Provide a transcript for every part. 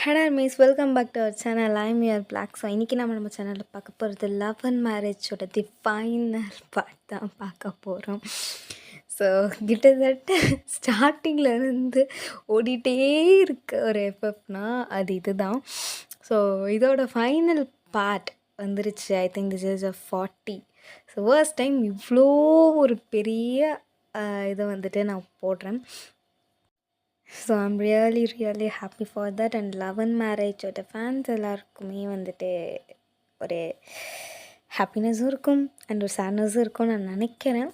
Hello miss, welcome back to our channel. I'm your black. So இன்றைக்கி நம்ம சேனலில் பார்க்க போகிறது லவ் அண்ட் மேரேஜோட தி ஃபைனல் பார்ட் தான் பார்க்க போகிறோம். ஸோ கிட்டத்தட்ட ஸ்டார்டிங்கில் இருந்து ஓடிட்டே இருக்க ஒரு எஃப்எஃப்னா அது இது தான். ஸோ இதோட ஃபைனல் பார்ட் வந்துருச்சு. I think this is 40. So first time இவ்வளோ ஒரு பெரிய இதை வந்துட்டு நான் போடுறேன். So I'm really happy for that. And love and மேரேஜோட ஃபேன்ஸ் எல்லாருக்குமே வந்துட்டு ஒரு ஹாப்பினஸும் இருக்கும் அண்ட் ஒரு சேட்னஸும் இருக்கும்னு நான் நினைக்கிறேன்.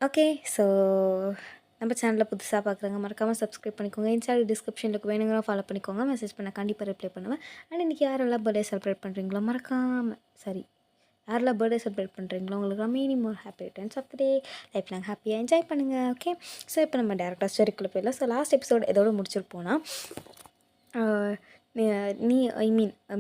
ஓகே, ஸோ நம்ம சேனலில் புதுசாக பார்க்குறாங்க மறக்காமல் சப்ஸ்கிரைப் பண்ணிக்கோங்க. இன்ஸ்டாவில் டிஸ்கிரிப்ஷனில் வேணுங்கிற ஃபாலோ பண்ணிக்கோங்க. மெசேஜ் பண்ண கண்டிப்பாக ரிப்ளை பண்ணுவேன். அண்ட் இன்றைக்கி யாரெல்லாம் பர்த்டே செலிப்ரேட் பண்ணுறீங்களோ மறக்காமல் யாரெல்லாம் பர்த்டே செலிப்ரேட் பண்ணுறீங்களோ உங்களுக்கு many more happy returns of the day. Life long ஹாப்பியாக என்ஜாய் பண்ணுங்கள். ஓகே, ஸோ இப்போ நம்ம டேரக்டாக ஸ்டோரிக்குள்ளே போயிடலாம். ஸோ லாஸ்ட் எபிசோட் எதோடு முடிச்சிருப்போன்னா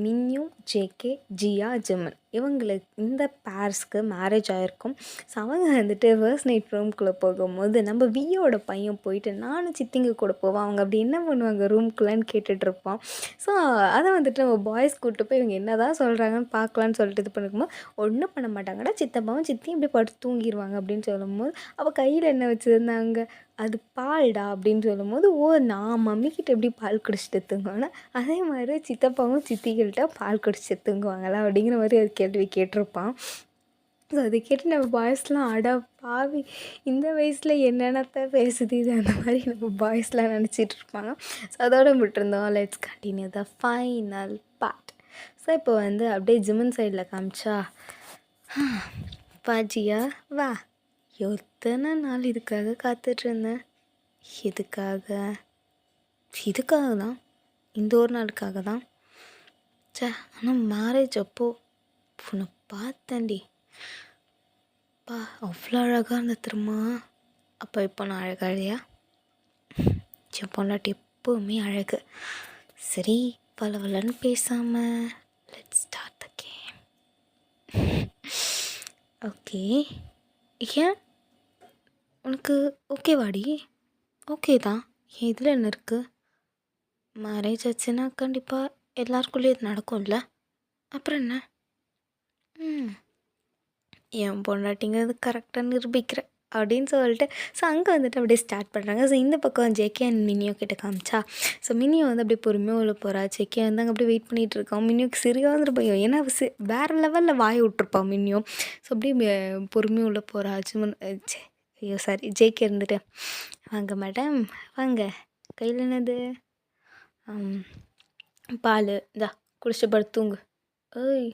மின்யும் ஜேகே ஜியா ஜெமன் இவங்களுக்கு இந்த பேர்ஸ்க்கு மேரேஜ் ஆகிருக்கும். ஸோ அவங்க வந்துட்டு ஃபர்ஸ்ட் நைட் ரூம்குள்ளே போகும்போது நம்ம வியோட பையன் போயிட்டு நானும் சித்திங்க கூட போவேன், அவங்க அப்படி என்ன பண்ணுவாங்க ரூம்குள்ளேன்னு கேட்டுட்ருப்பான். ஸோ அதை வந்துட்டு நம்ம பாய்ஸ் கூப்பிட்டு போய் இவங்க என்ன தான் சொல்கிறாங்கன்னு பார்க்கலான்னு சொல்லிட்டு இது பண்ணிக்கும்போது ஒன்றும் பண்ண மாட்டாங்கடா, சித்தப்பாவும் சித்தியும் இப்படி படுத்து தூங்கிடுவாங்க அப்படின்னு சொல்லும்போது அவள் கையில் என்ன வச்சுருந்தாங்க, அது பால்டா அப்படின்னு சொல்லும்போது, ஓ நான் மம்மிக்கிட்ட எப்படி பால் குடிச்சிட்டு தூங்குவேன்னா அதே மாதிரி சித்தப்பாவும் சித்திகள்கிட்ட பால் குடிச்சிட்டு தூங்குவாங்களா அப்படிங்கிற மாதிரி ஒரு கேள்வி கேட்டிருப்பான். ஸோ அதை கேட்டு நம்ம பாய்ஸ்லாம் அடா பாவி இந்த வயசில் என்னென்னத்தான் பேசுது இது அந்த மாதிரி நம்ம பாய்ஸ்லாம் நினச்சிட்டு இருப்பாங்க. ஸோ அதோடு விட்டுருந்தோம். Let's continue the final part. So இப்போ வந்து அப்படியே ஜிமன் சைடில் காமிச்சா, பாஜியா வா, எத்தனை நாள் இதுக்காக காத்துட்ருந்தேன். இதுக்காக தான், இந்த ஒரு நாளுக்காக தான். ஆனால் மேரேஜ் அப்போது உன்னை பார்த்தேன்டி பா, அவ்வளோ அழகாக இருந்த திரும்ப. அப்போ இப்போ நான் அழகா இல்லையா? என் பொண்டாட்டி எப்போவுமே அழகு. சரி, வளன்னு பேசாமல் let's start the game. Okay, ஏன் உனக்கு ஓகேவாடி? ஓகே தான். ஏன் இதில் என்ன இருக்குது? மேரேஜ் ஆச்சுன்னா கண்டிப்பாக எல்லாருக்குள்ளேயும் இது நடக்கும்ல, அப்புறம் என்ன? என் பொண்டாட்டிங்கிறது கரெக்டாக நிரூபிக்கிறேன் அப்படின்னு சொல்லிட்டு ஸோ அங்கே வந்துட்டு அப்படியே ஸ்டார்ட் பண்ணுறாங்க. ஸோ இந்த பக்கம் ஜேகே அண்ட் மினியோ கிட்ட காமிச்சா, ஸோ மினியோ வந்து அப்படியே பொறுமையாக உள்ள போகிறா. ஜேகே வந்து அங்கே அப்படியே வெயிட் பண்ணிகிட்டு இருக்கான். மினியோக்கு சரியாக வந்துட்டு பையன், ஏன்னா வேறு லெவலில் வாய விட்ருப்பான் மினியோ. ஸோ அப்படியே பொறுமையாக உள்ளே போகிறா. ஜேகே இருந்துட்டு, வாங்க மேடம் வாங்க, கையில் என்னது, பால் இந்தா குடிச்சிட்டு படுத்து தூங்கு. ஏய்,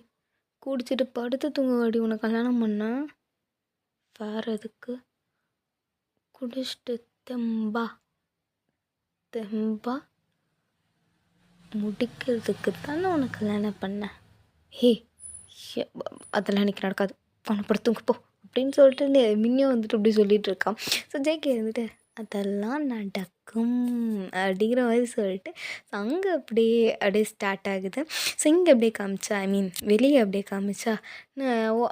குடிச்சிட்டு படுத்து தூங்குவாடி உனக்கு கல்யாணம் பண்ணா? வேறு எதுக்கு? குடிச்சிட்டு தெம்பா முடிக்கிறதுக்கு தானே உனக்கு கல்யாணம் பண்ணேன். ஹே, அதெல்லாம் எனக்கு நடக்காது, அவனை படுத்து தூங்கு போ அப்படின்னு சொல்லிட்டு மின்னியும் வந்துட்டு அப்படி சொல்லிகிட்டு இருக்கான். ஸோ ஜேகே வந்துட்டு அதெல்லாம் நடக்கும் அப்படிங்கிற மாதிரி சொல்லிட்டு அங்கே அப்படியே ஸ்டார்ட் ஆகுது. ஸோ இங்கே அப்படியே காமிச்சா, வெளியே அப்படியே காமிச்சா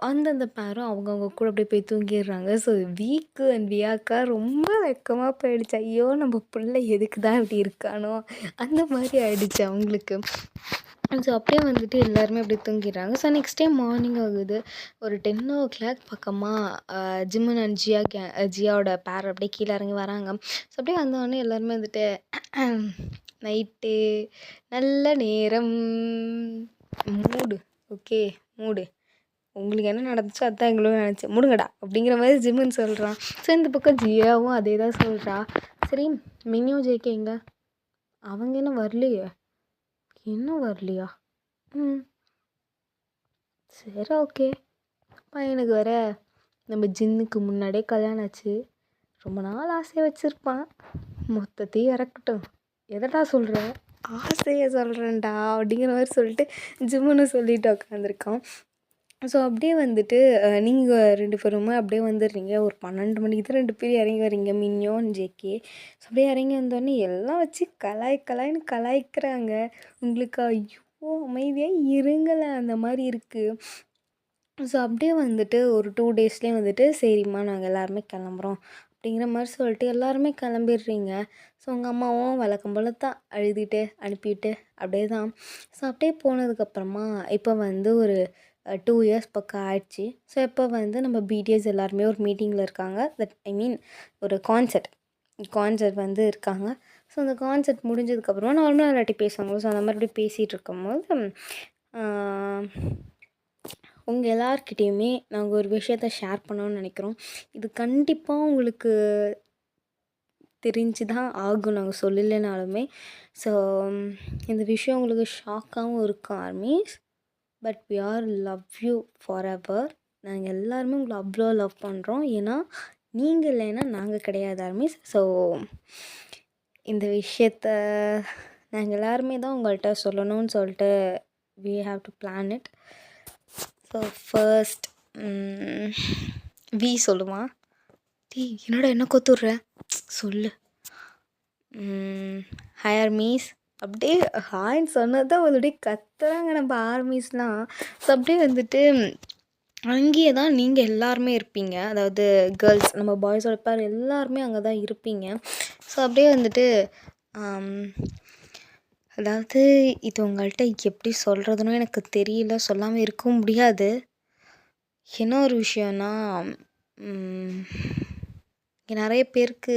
அந்தந்த பேரும் அவங்கவுங்க கூட அப்படியே போய் தூங்கிடுறாங்க. ஸோ வீக்கு அண்ட் வியாக்கா ரொம்ப வெக்கமாக போயிடுச்சு. ஐயோ நம்ம பிள்ளை எதுக்கு தான் இப்படி இருக்கானோ அந்த மாதிரி ஆயிடுச்சு அவங்களுக்கு. ஸோ அப்படியே வந்துட்டு எல்லாருமே அப்படியே தூங்கிடுறாங்க. ஸோ நெக்ஸ்ட் டே மார்னிங் ஆகுது. ஒரு 10 o'clock பக்கமாக ஜிமன் அண்ட் ஜியாவோட பேர் அப்படியே கீழே இறங்கி வராங்க. ஸோ அப்படியே வந்தோடனே எல்லாருமே வந்துட்டு நைட்டு நல்ல நேரம் மூடு உங்களுக்கு என்ன நடந்துச்சோ அதுதான் எங்களும் நினச்சேன், மூடுங்கடா அப்படிங்கிற மாதிரி ஜிமன் சொல்கிறான். ஸோ இந்த பக்கம் ஜியாவும் அதே தான் சொல்கிறா. சரி, மினியோ ஜேகே எங்க? அவங்க இன்னும் வரலையா? சரி, ஓகே. பையனுக்கு வர நம்ம ஜின்னுக்கு முன்னாடியே கல்யாணம் ஆச்சு, ரொம்ப நாள் ஆசையை வச்சுருப்பான், மொத்தத்தையும் இறக்கட்டும். எதடா சொல்கிற? ஆசையை சொல்கிறேன்டா அப்படிங்கிற மாதிரி சொல்லிட்டு ஜிம்முன்னு சொல்லிட்டு உட்காந்துருக்கான். ஸோ அப்படியே வந்துட்டு நீங்கள் 2 பேருமே அப்படியே வந்துடுறீங்க. ஒரு 12 மணிக்கு தான் 2 பேரும் இறங்கி வரீங்க, மின்னியோ ஜேகே. ஸோ அப்படியே இறங்கி வந்தோடனே எல்லாம் வச்சு கலாய்ன்னு கலாய்க்கிறாங்க. உங்களுக்கு ஐயோ அமைதியாக இருங்களேன் அந்த மாதிரி இருக்குது. ஸோ அப்படியே வந்துட்டு ஒரு 2 டேஸ்லேயே வந்துட்டு சரிம்மா நாங்கள் எல்லாருமே கிளம்புறோம் அப்படிங்கிற மாதிரி சொல்லிட்டு எல்லாருமே கிளம்பிடுறீங்க. ஸோ உங்கள் அம்மாவும் வழக்கம் போல தான் அழுதுகிட்டு அனுப்பிவிட்டு அப்படியே தான். ஸோ அப்படியே போனதுக்கப்புறமா இப்போ வந்து ஒரு 2 இயர்ஸ் பக்கம் ஆயிடுச்சு. ஸோ இப்போ வந்து நம்ம பிடிஎஸ் எல்லாருமே ஒரு மீட்டிங்கில் இருக்காங்க. தட் ஐ மீன் ஒரு கான்சர்ட் வந்து இருக்காங்க. ஸோ அந்த கான்சர்ட் முடிஞ்சதுக்கப்புறமா நார்மலாக எல்லாட்டி பேசுவாங்க. ஸோ அந்த மாதிரி அப்படியே பேசிகிட்டு இருக்கும்போது உங்கள் எல்லார்கிட்டேயுமே நாங்கள் ஒரு விஷயத்த ஷேர் பண்ணணும்னு நினைக்கிறோம். இது கண்டிப்பாக உங்களுக்கு தெரிஞ்சு தான் ஆகும் நாங்கள் சொல்லலைனாலுமே. ஸோ இந்த விஷயம் உங்களுக்கு ஷாக்காகவும் இருக்கும் armies. But we are love you forever. நாங்கள் எல்லாருமே உங்களை அவ்வளோ லவ் பண்ணுறோம். ஏன்னா நீங்கள் இல்லைன்னா நாங்கள் கிடையாது ஆர்மீஸ். ஸோ இந்த விஷயத்த நாங்கள் எல்லாருமே தான் உங்கள்கிட்ட சொல்லணும்னு சொல்லிட்டு we have to plan it. So first we சொல்லுமா? என்னடா என்ன கொத்துடுற சொல்லு. Hi armies. அப்படியே ஹாய்ன்னு சொன்னது தான் அவளுடைய கத்துறாங்க நம்ம ஆர்மீஸ்லாம். ஸோ அப்படியே வந்துட்டு அங்கேயே தான் நீங்கள் எல்லாருமே இருப்பீங்க. அதாவது கேர்ள்ஸ் நம்ம பாய்ஸோட பேர் எல்லாருமே அங்கே தான் இருப்பீங்க. ஸோ அப்படியே வந்துட்டு அதாவது இது உங்கள்கிட்ட எப்படி சொல்கிறதுன்னு எனக்கு தெரியல, சொல்லாமல் இருக்கவும் முடியாது. என்ன ஒரு விஷயம்னா இங்கே நிறைய பேருக்கு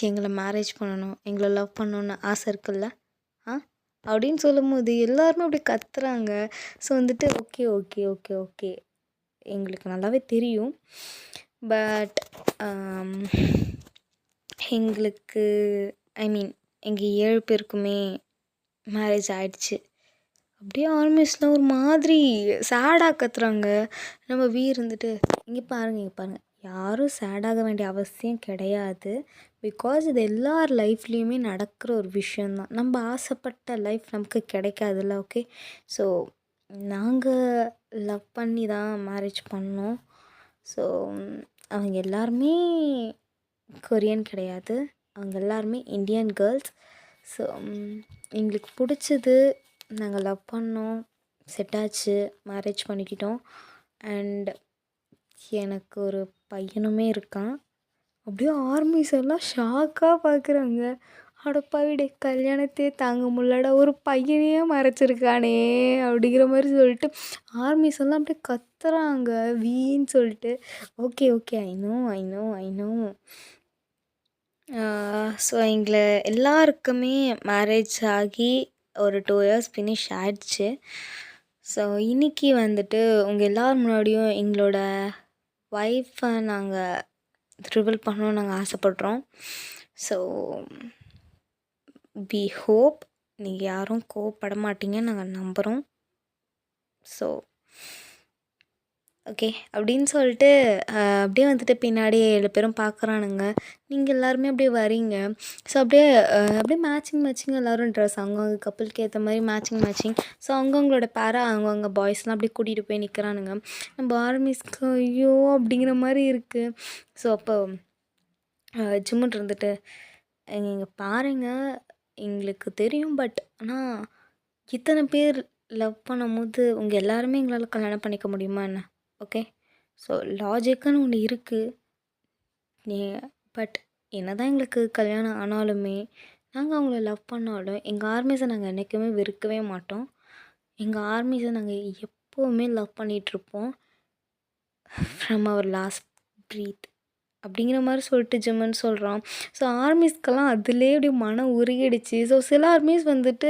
எங்களை மேரேஜ் பண்ணணும், எங்களை லவ் பண்ணணுன்னு ஆசை இருக்குல்ல அப்படின்னு சொல்லும்போது எல்லாருமே அப்படி கத்துறாங்க. ஸோ வந்துட்டு ஓகே ஓகே ஓகே ஓகே எங்களுக்கு நல்லாவே தெரியும். பட் எங்களுக்கு ஐ மீன் எங்கள் 7 பேருக்குமே மேரேஜ் ஆயிடுச்சு. அப்படியே ஆல்மோஸ்ட்லாம் ஒரு மாதிரி சேடாக கத்துறாங்க. நம்ம இருந்துட்டு இங்கே பாருங்கள் யாரும் சேடாக வேண்டிய அவசியம் கிடையாது. பிகாஸ் இது எல்லார் லைஃப்லேயுமே நடக்கிற ஒரு விஷயந்தான். நம்ம ஆசைப்பட்ட லைஃப் நமக்கு கிடைக்காதுல்ல. ஓகே, ஸோ நாங்கள் லவ் பண்ணி தான் மேரேஜ் பண்ணோம். ஸோ அவங்க எல்லாருமே கொரியன் கிடையாது, அவங்க எல்லாருமே இந்தியன் கேர்ள்ஸ். ஸோ எங்களுக்கு பிடிச்சது, நாங்கள் லவ் பண்ணோம், செட் ஆச்சு, மேரேஜ் பண்ணிக்கிட்டோம். அண்ட் எனக்கு ஒரு பையனுமே இருக்கான். அப்படியே ஆர்மிஸ் எல்லாம் ஷாக்காக பார்க்குறாங்க. அடப்பாவிடே கல்யாணத்தையே தாங்க முடியலடா, ஒரு பையனையே மறைச்சிருக்கானே அப்படிங்கிற மாதிரி சொல்லிட்டு ஆர்மிஸ் எல்லாம் அப்படியே கத்துறாங்க வீன்னு சொல்லிட்டு. Okay okay I know. So எங்களை எல்லாருக்குமே மேரேஜ் ஆகி ஒரு 2 இயர்ஸ் ஃபினிஷ் ஆயிடுச்சு. ஸோ இன்றைக்கி வந்துட்டு உங்கள் எல்லோரும் முன்னாடியும் எங்களோட ஒய்ஃபை நாங்கள் ரிவீல் பண்ணணும்னு நாங்கள் ஆசைப்படுறோம். ஸோ வி ஹோப் நீங்கள் யாரும் கோவப்பட மாட்டீங்கன்னு நாங்கள் நம்புகிறோம். ஸோ ஓகே அப்படின்னு சொல்லிட்டு அப்படியே வந்துட்டு பின்னாடி 7 பேரும் பார்க்குறானுங்க. நீங்கள் எல்லாருமே அப்படியே வரீங்க. ஸோ அப்படியே மேட்சிங் எல்லோரும் ட்ரெஸ் அவங்கவுங்க கப்புளுக்கு ஏற்ற மாதிரி மேட்சிங். ஸோ அவங்கவுங்களோட பேரை அவங்கவுங்க பாய்ஸ்லாம் அப்படியே கூட்டிகிட்டு போய் நிற்கிறானுங்க. நம்ம ஆர்மிஸ்க்கு ஐயோ அப்படிங்கிற மாதிரி இருக்குது. ஸோ அப்போ ஜிம்முன் இருந்துட்டு நீங்கள் பாருங்கள், எங்களுக்கு தெரியும், பட் ஆனால் இத்தனை பேர் லவ் பண்ணும்போது உங்கள் எல்லாருமே எங்களால் கல்யாணம் பண்ணிக்க முடியுமா என்ன? ஓகே, ஸோ லாஜிக்குன்னு ஒன்று இருக்குது. பட் என்ன தான் எங்களுக்கு கல்யாணம் ஆனாலுமே நாங்கள் அவங்கள லவ் பண்ணாலும் எங்கள் ஆர்மிஸை நாங்கள் என்றைக்குமே வெறுக்கவே மாட்டோம். எங்கள் ஆர்மிஸை நாங்கள் எப்போவுமே லவ் பண்ணிகிட்ருப்போம் ஃப்ரம் அவர் லாஸ்ட் ப்ரீத் அப்படிங்கிற மாதிரி சொல்லிட்டு ஜிம்முன்னு சொல்கிறான். ஸோ ஆர்மிஸ்க்கெல்லாம் அதிலே அப்படியே மனம் உருகிடுச்சு. ஸோ சில ஆர்மிஸ் வந்துட்டு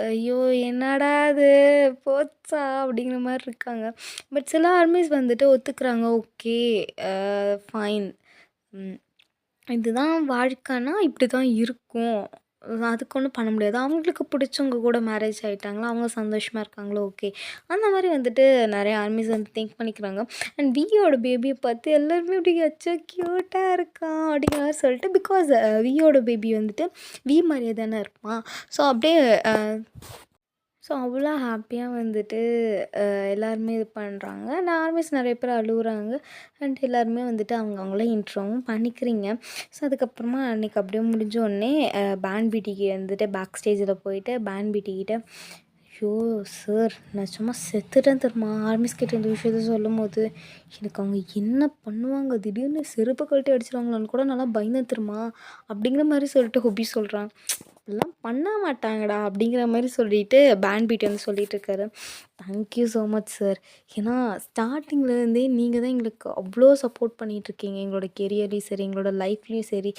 ஐயோ என்னடா அது போச்சா அப்படிங்கிற மாதிரி இருக்காங்க. பட் சில ஆர்மிஸ் வந்துட்டு ஒத்துக்கிறாங்க. ஓகே ஃபைன், இதுதான் வாழ்க்கைன்னா இப்படி தான் இருக்கும், அதுக்கு ஒன்றும் பண்ண முடியாது. அவங்களுக்கு பிடிச்சவங்க கூட மேரேஜ் ஆகிட்டாங்களா, அவங்க சந்தோஷமாக இருக்காங்களோ ஓகே. அந்த மாதிரி வந்துட்டு நிறைய ஆர்மிஸ் வந்து திங்க் பண்ணிக்கிறாங்க. அண்ட் வியோட பேபியை பார்த்து எல்லாருமே இப்படி அச்சோ க்யூட்டாக இருக்கான் அப்படிங்கிற மாதிரி சொல்லிட்டு, பிகாஸ் வியோட பேபி வந்துட்டு வி மாதிரியே தானே இருப்பான். ஸோ அப்படியே ஸோ அவ்வளோ ஹாப்பியாக வந்துட்டு எல்லாருமே இது பண்ணுறாங்க. அண்ட் ஆர்மிஸ் நிறைய பேர் அழுகுறாங்க. அண்ட் எல்லாருமே வந்துட்டு அவங்கள இன்ட்ரோவும் பண்ணிக்கிறீங்க. ஸோ அதுக்கப்புறமா அன்றைக்கி அப்படியே முடிஞ்ச உடனே பேண்ட் பீட்டிக்கு வந்துட்டு பேக் ஸ்டேஜில் போயிட்டு பேண்ட் பீட்டிக்கிட்ட ஐயோ! சார் நான் சும்மா செத்துட்டேன் தெரியுமா? ஆர்மிஸ் கிட்ட இந்த விஷயத்த சொல்லும்போது. எனக்கு அவங்க என்ன பண்ணுவாங்க? திடீர்னு செருப்ப கழட்டி அடிச்சுருவாங்களான்னு கூட நான்லாம் பயந்தேன் தெரியுமா? அப்படிங்கிற மாரி சொல்லிட்டு ஹுபி சொல்றான். "அப்படிலாம் பண்ண மாட்டாங்கடா" அப்படிங்கிற மாரி சொல்லிட்டு பேண்ட் பீட் வந்து சொல்லிட்டு இருக்காரு. Thank you so much sir. ஏன்னா ஸ்டார்ட்டிங்லேருந்தே நீங்க தான் எங்களுக்கு அவ்வளோ சப்போர்ட் பண்ணிட்டுருக்கீங்க. எங்களோட கெரியர்லேயும் சரி, எங்களோட லைஃப்லேயும் சரி,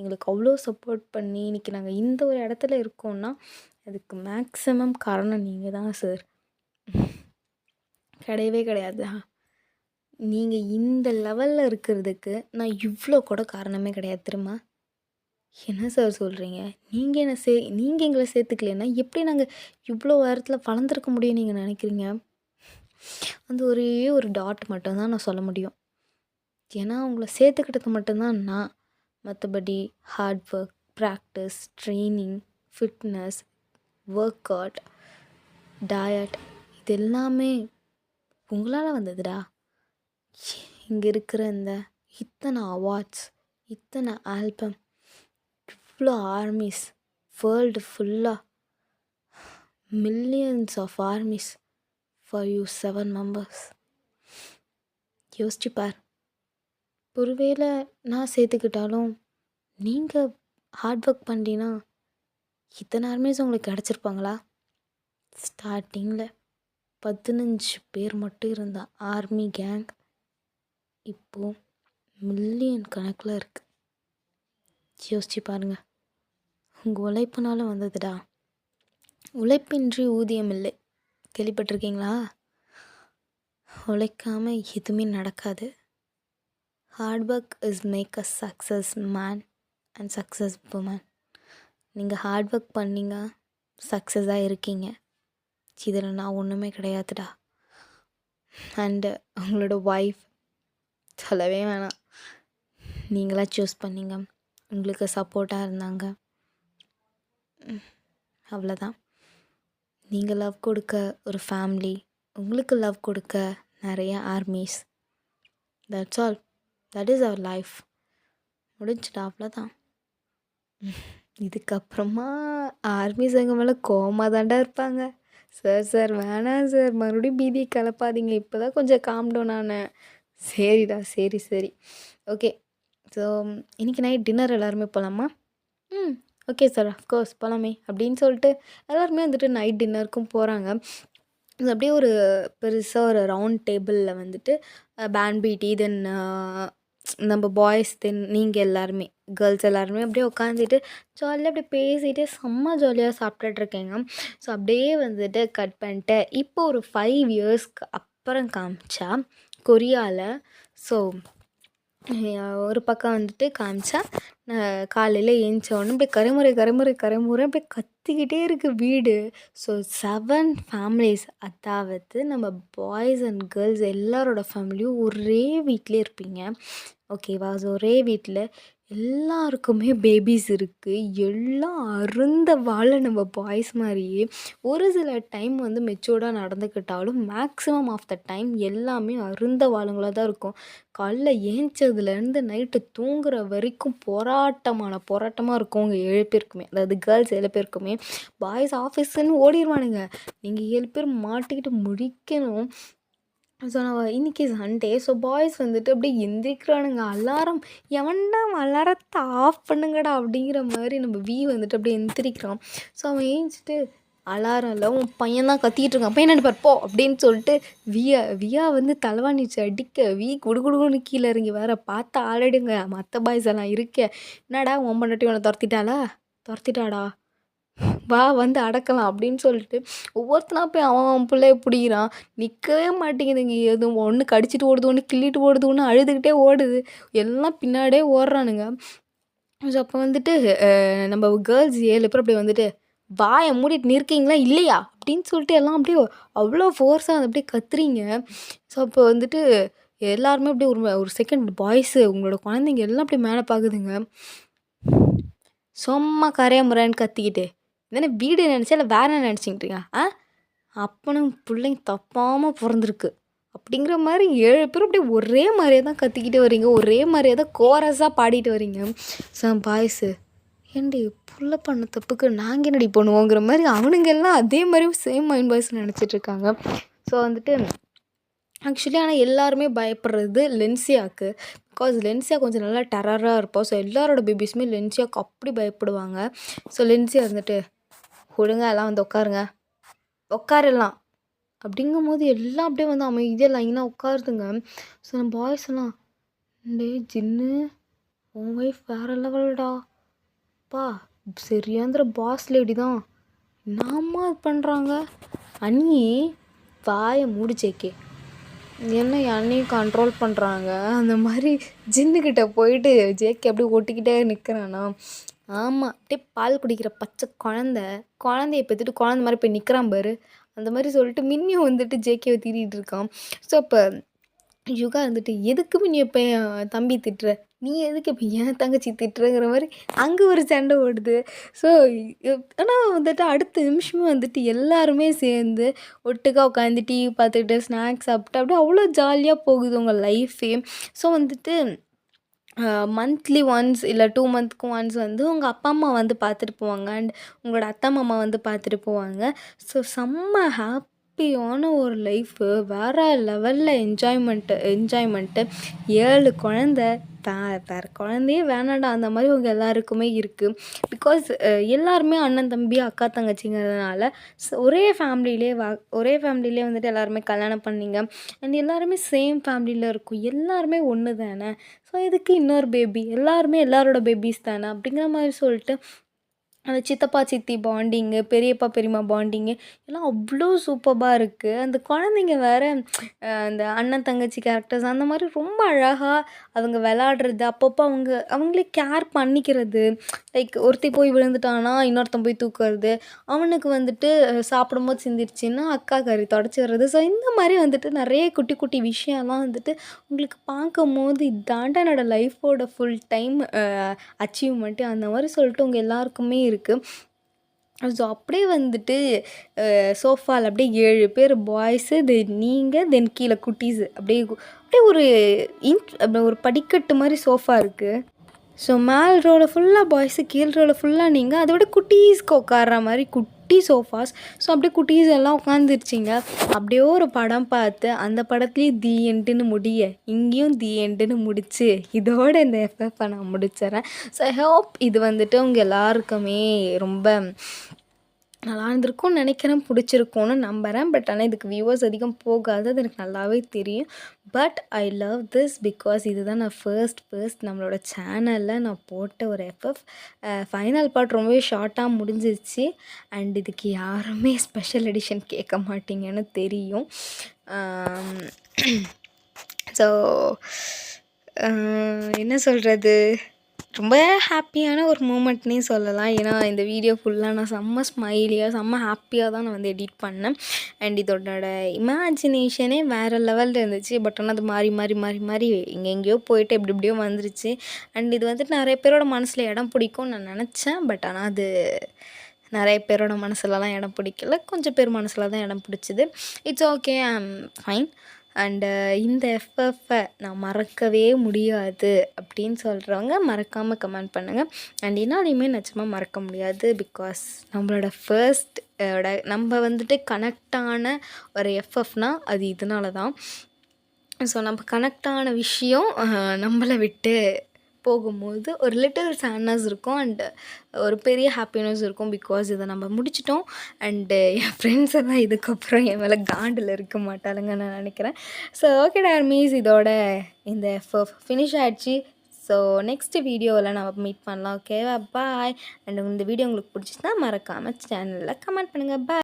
எங்களுக்கு அவ்வளோ சப்போர்ட் பண்ணி இன்னைக்கு நாங்க இந்த ஒரு இடத்துல இருக்கோம்னா, அதுக்கு மேக்ஸிமம் காரணம் நீங்க தான் சார். கிடையவே கிடையாது. நீங்க இந்த லெவல்ல இருக்கிறதுக்கு நான் இவ்ளோ கூட காரணமே கிடையாது தெரியுமா? என்ன சார் சொல்றீங்க? நீங்க எங்கள சேர்த்துக்கலைன்னா, எப்படி நாங்க இவ்ளோ உயரத்துல வளர்ந்துருக்க முடியும்னு நீங்க நினைக்கிறீங்க? அந்த ஒரே ஒரு டாட் மட்டும் தான் நான் சொல்ல முடியும். ஏன்னா, உங்கள சேர்த்துக்கிட்டது மட்டும் தான் நான். மத்தபடி hard work, practice, training, fitness, work out, diet இது எல்லாமே உங்களால வந்ததுடா. இங்க இருக்கிற இத்தனை அவார்ட்ஸ், இத்தனை ஆல்பம், இவ்ளோ ஆர்மிஸ், வேர்ல்டு ஃபுல்லா millions of armies for you 7 members. யோசிச்சு பார். ஒருவேளை நான் சேர்த்துக்கிட்டாலும், நீங்க ஹார்ட் ஒர்க் பண்ணீன்னா, இத்தனை ஆர்மிஸ் உங்களுக்கு கிடச்சிருப்பாங்களா? ஸ்டார்ட்டிங்கில் 15 பேர் மட்டும் இருந்த ஆர்மி கேங் இப்போது மில்லியன் கணக்கில் இருக்குது. யோசிச்சு பாருங்க. உங்கள் உழைப்புனால வந்ததுடா. உழைப்பின்றி ஊதியம் இல்லை. கேள்விப்பட்டிருக்கீங்களா? உழைக்காம எதுவுமே நடக்காது. Hard work is make a success man and success woman. நீங்கள் ஹார்ட் ஒர்க் பண்ணீங்க, சக்ஸஸாக இருக்கீங்க. இதில் நான் ஒன்றுமே கிடையாதுடா. அண்டு உங்களோட ஒய்ஃப் சொல்லவே வேணாம். நீங்களாக சூஸ் பண்ணீங்க, உங்களுக்கு சப்போர்ட்டாக இருந்தாங்க. அவ்வளோதான். நீங்கள் லவ் கொடுக்க ஒரு ஃபேமிலி, உங்களுக்கு லவ் கொடுக்க நிறைய armies. That's all. That is our life. முடிஞ்சுடா, அவ்வளோதான். இதுக்கப்புறமா ஆர்மிஸ் எங்கள் மேலே கோவமாக தாண்டா இருப்பாங்க. சார் வேணாம் சார், மறுபடியும் பீதியை கலப்பாதீங்க. இப்போ தான் கொஞ்சம் காம் டவுன் ஆனேன். சரிடா, சரி. ஓகே. ஸோ இன்றைக்கி நைட் டின்னர் எல்லாருமே போகலாமா? ஓகே சார், அஃப்கோர்ஸ் போகலாமே அப்படின்னு சொல்லிட்டு எல்லாருமே வந்துட்டு நைட் டின்னருக்கும் போகிறாங்க. அது அப்படியே ஒரு பெருசாக ஒரு ரவுண்ட் டேபிளில் வந்துட்டு பேண்ட் பீட்டி, தென் நம்ம பாய்ஸ், தென் நீங்கள் எல்லாருமே கேர்ள்ஸ் எல்லாருமே அப்படியே உட்காந்துட்டு ஜாலியாக அப்படியே பேசிகிட்டே செம்ம ஜாலியாக சாப்பிட்டுட்ருக்கேங்க. ஸோ அப்படியே வந்துட்டு கட் பண்ணிட்டு இப்போ ஒரு 5 இயர்ஸ்க்கு அப்புறம் காமிச்சா கொரியாவில். ஸோ ஒரு பக்கம் வந்துட்டு காமிச்சா காலையில் ஏந்திச்ச உடனே அப்படியே கரைமுறை அப்படியே கத்திக்கிட்டே இருக்குது வீடு. ஸோ 7 ஃபேமிலிஸ், அதாவது நம்ம பாய்ஸ் அண்ட் கேர்ள்ஸ் எல்லாரோட ஃபேமிலியும் ஒரே வீட்டிலே இருப்பீங்க. ஓகேவா? ஸோ ஒரே வீட்டில் எல்லாருக்குமே பேபிஸ் இருக்குது. எல்லாம் அருந்த வாழ நம்ம பாய்ஸ் மாதிரியே ஒரு சில டைம் வந்து மெச்சூர்டாக நடந்துக்கிட்டாலும் மேக்ஸிமம் ஆஃப் த டைம் எல்லாமே அருந்த வாளுங்களாக தான் இருக்கும். காலைல ஏஞ்சதுலேருந்து நைட்டு தூங்குற வரைக்கும் போராட்டமாக இருக்கும் உங்கள் 7 பேருக்குமே. அதாவது கேர்ள்ஸ் 7 பேருக்குமே. பாய்ஸ் ஆஃபீஸுன்னு ஓடிடுவானுங்க. நீங்கள் 7 பேர் மாட்டிக்கிட்டு முடிக்கணும். ஸோ நான் இன்றைக்கி சண்டே. ஸோ பாய்ஸ் வந்துட்டு அப்படியே எந்திரிக்கிறானுங்க. அலாரம், எவன்டா அலாரத்தை ஆஃப் பண்ணுங்கடா அப்படிங்கிற மாதிரி நம்ம வந்துட்டு அப்படியே எந்திரிக்கிறான். ஸோ அவன் ஏஞ்சிட்டு அலாரம் இல்லை, உன் பையன் தான் கத்திக்கிட்டு இருக்கான், பையன் நினைப்பார் போ அப்படின்னு சொல்லிட்டு வியா வந்து தலைவாணிச்சு அடிக்க குடுகுடுன்னு கீழே இறங்கி வேற பார்த்து ஆளடுங்க. மற்ற பாய்ஸ் எல்லாம் இருக்க, என்னடா உன் பொண்டாட்டி உன்னை துரத்திட்டாடா, வா வந்து அடக்கலாம் அப்படின்னு சொல்லிட்டு ஒவ்வொருத்தனா போய் அவன் பிள்ளைய பிடிக்கிறான். நிற்கவே மாட்டேங்குதுங்க. எதுவும் ஒன்று கடிச்சிட்டு ஓடுது, ஒன்று கிள்ளிட்டு ஓடுது, ஒன்று அழுதுகிட்டே ஓடுது. எல்லாம் பின்னாடியே ஓடுறானுங்க. ஸோ அப்போ வந்துட்டு நம்ம கேர்ள்ஸ் 7 பேர் அப்படியே வந்துட்டு வாயை மூடிட்டு நிற்கீங்களா இல்லையா அப்படின்னு சொல்லிட்டு எல்லாம் அப்படியே அவ்வளோ ஃபோர்ஸாக அப்படியே கத்துறீங்க. ஸோ அப்போ வந்துட்டு எல்லாருமே அப்படியே ஒரு செகண்ட் பாய்ஸு உங்களோட குழந்தைங்க எல்லாம் அப்படியே மேலே பார்க்குதுங்க. சும்மா முறைன்னு கத்திக்கிட்டு என்னென்ன வீடு நினச்சா இல்லை வேற என்ன நினச்சிக்கிட்டீங்க? அப்பனும் பிள்ளைங்க தப்பாமல் பிறந்திருக்கு அப்படிங்கிற மாதிரி 7 பேரும் அப்படியே ஒரே மாதிரியே தான் கத்திக்கிட்டு வரீங்க. ஒரே மாதிரியே தான் கோரஸாக பாடிட்டு வரீங்க. ஸோ பாய்ஸு ஏன்டி புள்ள பண்ண தப்புக்கு நாங்கள் என்னடி பண்ணுவோங்கிற மாதிரி அவனுங்க எல்லாம் அதே மாதிரி சேம் மைண்ட் வாய்ஸ் நினச்சிட்ருக்காங்க. ஸோ வந்துட்டு ஆக்சுவலி ஆனால் எல்லாருமே பயப்படுறது லென்சியாவுக்கு. பிகாஸ் லென்சியா கொஞ்சம் நல்லா டெரராக இருப்போம். ஸோ எல்லாரோட பேபிஸுமே லென்சியாவுக்கு அப்படி பயப்படுவாங்க. ஸோ லென்சியா வந்துட்டு ஒழுங்கா எல்லாம் வந்து உட்காருங்க, உட்காரலாம் அப்படிங்கும்போது எல்லாம் அப்படியே வந்து அமைதியாக லைனாக உட்காருதுங்க. ஸோ நம்ம பாய்ஸ் எல்லாம் டே ஜின்னு உன் ஒய்ஃப் வேறு லெவல்டா பா சரியாந்திர பாஸ் லேடி தான் என்னம்மா இது பண்ணுறாங்க அண்ணி வாயை மூடிச்சேக்கே என்ன என்னையும் கண்ட்ரோல் பண்ணுறாங்க அந்த மாதிரி ஜின்னுக்கிட்ட போயிட்டு ஜேக்கே அப்படியே ஒட்டிக்கிட்டே நிற்கிறானா. ஆமாம் அப்படியே பால் குடிக்கிற பச்சை குழந்தைய பெற்றுட்டு குழந்த மாதிரி போய் நிற்கிறான் பாரு அந்த மாதிரி சொல்லிட்டு மின்னியும் வந்துட்டு ஜேகேவை திட்டிகிட்டு இருக்கான். ஸோ அப்போ யுகா வந்துட்டு எதுக்கு நீ இப்போ என் தம்பி திட்டுற, நீ எதுக்கு இப்போ என் தங்கச்சி திட்டுறங்கிற மாதிரி அங்கே ஒரு சண்டை ஓடுது. ஸோ ஆனால் வந்துட்டு அடுத்த நிமிஷமே வந்துட்டு எல்லாருமே சேர்ந்து ஒட்டுக்கா உட்காந்து டிவி பார்த்துக்கிட்டு ஸ்நாக்ஸ் சாப்பிட்டு அப்படியே அவ்வளோ ஜாலியாக போகுது உங்கள் லைஃபே. ஸோ வந்துட்டு மந்த்லி ஒன்ஸ் இல்லை 2 மந்த்துக்கு ஒன்ஸ் வந்து உங்கள் அப்பா அம்மா வந்து பார்த்துட்டு போவாங்க. அண்ட் உங்களோட அத்தை மாமா வந்து பார்த்துட்டு போவாங்க. ஸோ செம்ம ஹாப்பியான ஒரு லைஃபு வேறு லெவலில் என்ஜாய்மெண்ட்டு 7 குழந்த வேறு குழந்தையே வேணாண்டா அந்த மாதிரி உங்கள் எல்லாருக்குமே இருக்குது. பிகாஸ் எல்லாருமே அண்ணன் தம்பி அக்கா தங்கச்சிங்கிறதுனால ஒரே ஃபேமிலியிலே வந்துட்டு எல்லாருமே கல்யாணம் பண்ணிங்க. அண்ட் எல்லாருமே சேம் ஃபேமிலியில் இருக்கும், எல்லாருமே ஒன்று தானே. ஸோ இதுக்கு இன்னொரு பேபி எல்லாருமே எல்லாரோட பேபிஸ் தானே அப்படிங்கிற மாதிரி சொல்லிட்டு அந்த சித்தப்பா சித்தி பாண்டிங்கு, பெரியப்பா பெரியம்மா பாண்டிங்கு எல்லாம் அவ்வளோ சூப்பராக இருக்குது. அந்த குழந்தைங்க வேறு அந்த அண்ணன் தங்கச்சி கேரக்டர்ஸ் அந்த மாதிரி ரொம்ப அழகாக அவங்க விளாடுறது, அப்பப்போ அவங்களே கேர் பண்ணிக்கிறது. லைக் ஒருத்தி போய் விழுந்துட்டானா இன்னொருத்தன் போய் தூக்குறது, அவனுக்கு வந்துட்டு சாப்பிடும்போது சிந்திருச்சுன்னா அக்கா கறி தொடச்சி வர்றது. ஸோ இந்த மாதிரி வந்துட்டு நிறைய குட்டி குட்டி விஷயம்லாம் வந்துட்டு உங்களுக்கு பார்க்கும்போது இதாண்டா என்னோடய லைஃபோட ஃபுல் டைம் அச்சீவ்மெண்ட்டு அந்த மாதிரி சொல்லிட்டு உங்கள் எல்லாருக்குமே இருக்குது. ஸோ அப்படியே வந்துட்டு சோஃபாவில் அப்படியே 7 பேர் பாய்ஸு, தென் நீங்கள், தென் கீழே குட்டீஸு அப்படியே ஒரு அப்படி ஒரு படிக்கட்டு மாதிரி சோஃபா இருக்குது. ஸோ மேல் ரோவில் ஃபுல்லாக பாய்ஸு, கீழ் ரோவில் ஃபுல்லாக நீங்கள், அதை விட குட்டீஸ்க்கு உட்கார்ற மாதிரி குட்டி சோஃபாஸ். ஸோ அப்படியே குட்டீஸ் எல்லாம் உட்காந்துருச்சிங்க. அப்படியே ஒரு படம் பார்த்து அந்த படத்துலேயும் தி எண்டுன்னு இங்கேயும் தி எண்டுன்னு முடிச்சு இதோட இந்த எஃப்எஃப்பை நான் முடிச்சிடறேன். ஸோ ஐ ஹோப் இது வந்துட்டு உங்கள் எல்லாருக்குமே ரொம்ப நல்லா இருந்திருக்கும்னு நினைக்கிறேன், பிடிச்சிருக்கும்னு நம்புகிறேன். பட் ஆனால் இதுக்கு வியூவர்ஸ் அதிகம் போகாது, அது எனக்கு நல்லாவே தெரியும். But I love this because இதுதான் நான் ஃபர்ஸ்ட் நம்மளோட சேனலில் நான் போட்ட ஒரு எஃப்எஃப். ஃபைனல் பார்ட் ரொம்பவே ஷார்ட்டாக முடிஞ்சிருச்சு. அண்ட் இதுக்கு யாருமே ஸ்பெஷல் எடிஷன் கேட்க மாட்டீங்கன்னு தெரியும். ஸோ என்ன சொல்கிறது, ரொம்ப ஹாப்பியான ஒரு மூமெண்ட்னே சொல்லலாம். ஏன்னா இந்த வீடியோ ஃபுல்லாக நான் செம்ம ஸ்மைலியாக செம்ம ஹாப்பியாக தான் நான் வந்து எடிட் பண்ணேன். அண்ட் இதோட இமேஜினேஷனே வேறு லெவலில் இருந்துச்சு. பட் ஆனால் அது மாறி எங்கெங்கேயோ போயிட்டு எப்படியோ வந்துருச்சு. அண்ட் இது வந்துட்டு நிறைய பேரோட மனசில் இடம் பிடிக்கும்னு நான் நினச்சேன். பட் ஆனால் அது நிறைய பேரோட மனசுலலாம் இடம் பிடிக்கல, கொஞ்சம் பேர் மனசில் தான் இடம் பிடிச்சிது. It's okay, I am fine. And இந்த எஃப்எஃப்பை நான் மறக்கவே முடியாது அப்படின்னு சொல்கிறவங்க மறக்காமல் கமெண்ட் பண்ணுங்கள். அண்ட் என்னாலையுமே நிச்சயமாக மறக்க முடியாது. பிகாஸ் நம்மளோட நம்ம வந்துட்டு கனெக்டான ஒரு எஃப்எஃப்னால் அது இதனால தான். ஸோ நம்ம கனெக்டான விஷயம் நம்மளை விட்டு போகும்போது ஒரு லிட்டில் சேட்னஸ் இருக்கும் அண்டு ஒரு பெரிய ஹாப்பினஸ் இருக்கும். பிகாஸ் இதை நம்ம முடிச்சிட்டோம். அண்டு என் ஃப்ரெண்ட்ஸ் எல்லாம் இதுக்கப்புறம் என் மேலே காண்டில் இருக்க மாட்டாளுங்க நான் நினைக்கிறேன். ஸோ ஓகே டார்மீஸ், இதோட இந்த ஃபினிஷ் ஆகிடுச்சு. ஸோ நெக்ஸ்ட் வீடியோவில் நம்ம மீட் பண்ணலாம். ஓகேவா, பாய். அண்ட் இந்த வீடியோ உங்களுக்கு பிடிச்சிச்சுன்னா மறக்காமல் சேனலில் கமெண்ட் பண்ணுங்கள். பாய்.